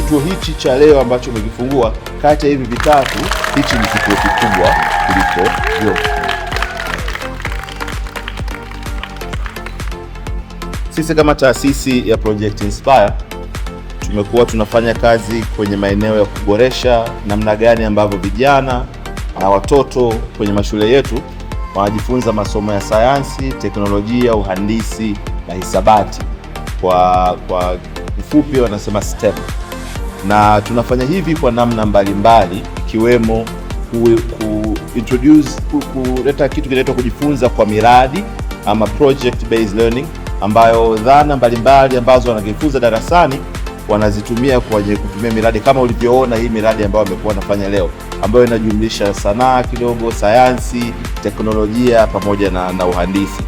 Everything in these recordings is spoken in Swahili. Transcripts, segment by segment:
kituo hichi cha leo ambacho umekifungua, kati ya hivi vitatu, hichi ni kituo kikubwa kuliko vyote. Sisi kama taasisi ya Project Inspire tumekuwa tunafanya kazi kwenye maeneo ya kuboresha namna gani ambavyo vijana na watoto kwenye mashule yetu wanajifunza masomo ya sayansi, teknolojia, uhandisi na hisabati. Kwa ufupi wanasema STEM. Na tunafanya hivi kwa namna mbalimbali, ikiwemo kuleta kitu kinaitwa kujifunza kwa miradi ama project based learning, ambayo dhana mbalimbali ambazo wanajifunza darasani wanazitumia kutumia miradi kama ulivyoona hii miradi ambayo wamekuwa wanafanya leo, ambayo inajumlisha sanaa kidogo, sayansi, teknolojia pamoja na uhandisi.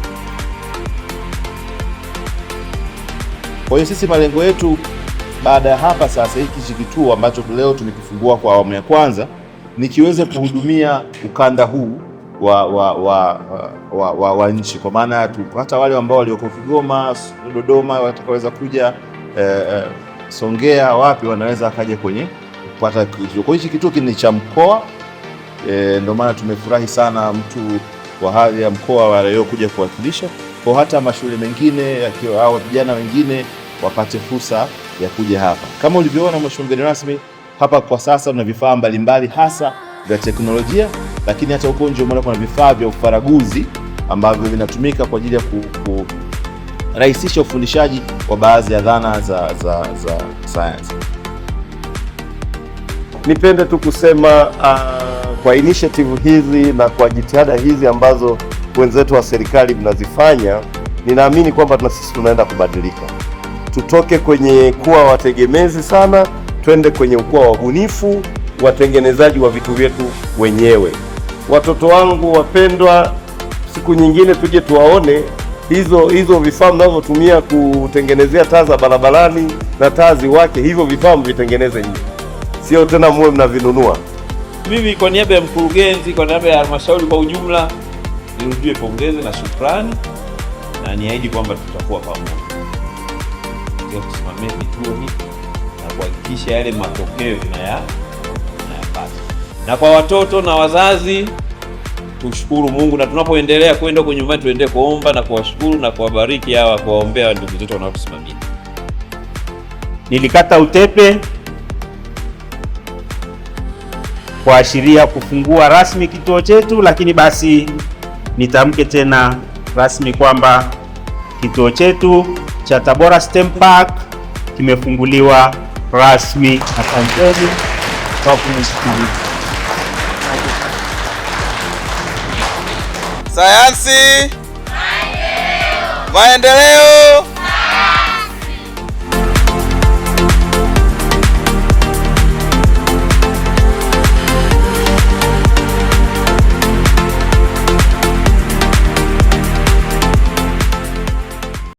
Kwa hiyo sisi malengo yetu baada ya hapa sasa, hiki kituo ambacho leo tumekifungua kwa awamu ya kwanza ni kiweze kuhudumia ukanda huu wa nchi, kwa maana hata wale ambao walioko Kigoma, Dodoma watakaweza kuja Songea, wapi wanaweza akaje kwenye kupata kituo. Kwa hiyo kituo ni cha mkoa, ndio maana tumefurahi sana mtu wa hadhi ya mkoa wa leo kuja kuwakilisha, kwa hata mashule mengine au vijana wengine wapate fursa ya kuja hapa. Kama ulivyoona mheshimiwa mgeni rasmi, hapa kwa sasa tuna vifaa mbalimbali hasa vya teknolojia, lakini hata huko nje umeona kuna vifaa vya ufaraguzi ambavyo vinatumika kwa ajili ya kurahisisha ufundishaji wa baadhi ya dhana za sayansi. Nipende tu kusema kwa initiative hizi na kwa jitihada hizi ambazo wenzetu wa serikali mnazifanya, ninaamini kwamba na sisi tunaenda kubadilika. Tutoke kwenye kuwa wategemezi sana, twende kwenye kuwa wabunifu, watengenezaji wa vitu vyetu wenyewe. Watoto wangu wapendwa, siku nyingine tuje tuwaone hizo vifaa mnavyotumia kutengenezea taa za barabarani na taa ziwake, hivyo vifaa mvitengeneze nyinyi, sio tena muwe mnavinunua. Mimi kwa niaba ya mkurugenzi, kwa niaba ya halmashauri kwa ujumla, nirudie pongezi na shukrani, na niahidi kwamba tutakuwa pamoja kusimamia vituo hivi na kuhakikisha yale matokeo tunayapata. Na kwa watoto na wazazi, tushukuru Mungu, na tunapoendelea kwenda kwa nyumbani tuendelee kuomba na kuwashukuru na kuwabariki hawa, kuwaombea ndugu zetu wanaotusimamia. Nilikata utepe kuashiria kufungua rasmi kituo chetu, lakini basi nitamke tena rasmi kwamba kituo chetu cha Tabora STEM Park kimefunguliwa rasmi. Asanteni kwa kunisikiliza. Sayansi, maendeleo.